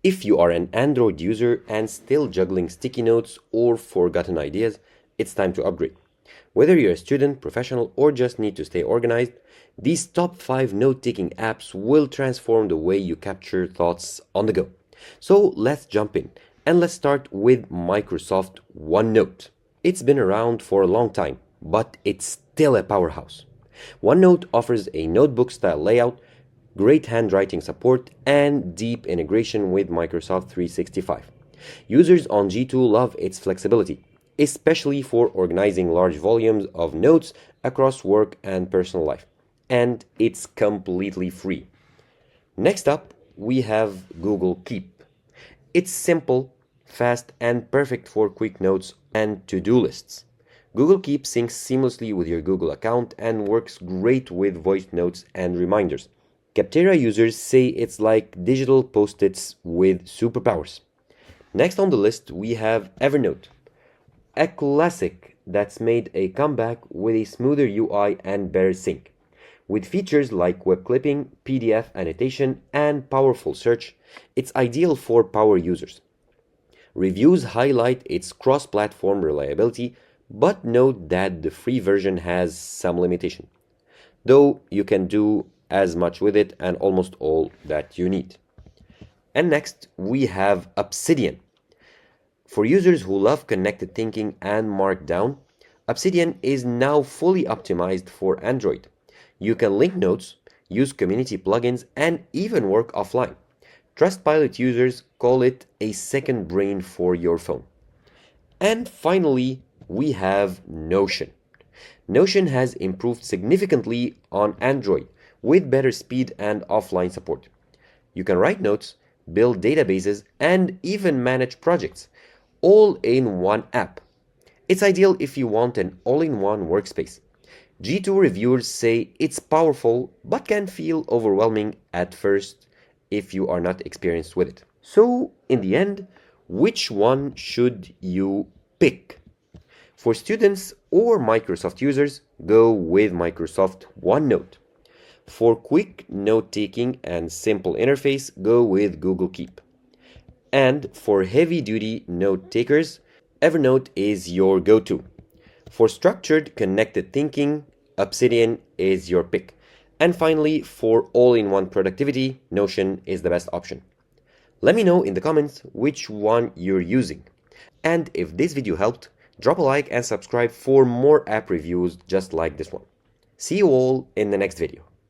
If you are an Android user and still juggling sticky notes or forgotten ideas, it's time to upgrade. Whether you're a student, professional, or just need to stay organized, these top 5 note-taking apps will transform the way you capture thoughts on the go. So let's jump in and let's start with Microsoft OneNote. It's been around for a long time, but it's still a powerhouse. OneNote offers a notebook-style layout, great handwriting support, and deep integration with Microsoft 365. Users on G2 love its flexibility, especially for organizing large volumes of notes across work and personal life. And it's completely free. Next up, we have Google Keep. It's simple, fast, and perfect for quick notes and to-do lists. Google Keep syncs seamlessly with your Google account and works great with voice notes and reminders. Captera users say it's like digital post-its with superpowers. Next on the list, we have Evernote, a classic that's made a comeback with a smoother UI and better sync. With features like web clipping, PDF annotation, and powerful search, it's ideal for power users. Reviews highlight its cross-platform reliability, but note that the free version has some limitation, though you can do as much with it and almost all that you need. And next, we have Obsidian. For users who love connected thinking and Markdown, Obsidian is now fully optimized for Android. You can link notes, use community plugins, and even work offline. Trustpilot users call it a second brain for your phone. And finally, we have Notion. Notion has improved significantly on Android with better speed and offline support. You can write notes, build databases, and even manage projects, all in one app. It's ideal if you want an all-in-one workspace. G2 reviewers say it's powerful but can feel overwhelming at first if you are not experienced with it. So, in the end, which one should you pick? For students or Microsoft users, go with Microsoft OneNote. For quick note-taking and simple interface, go with Google Keep. And for heavy-duty note-takers, Evernote is your go-to. For structured, connected thinking, Obsidian is your pick. And finally, for all-in-one productivity, Notion is the best option. Let me know in the comments which one you're using. And if this video helped, drop a like and subscribe for more app reviews just like this one. See you all in the next video.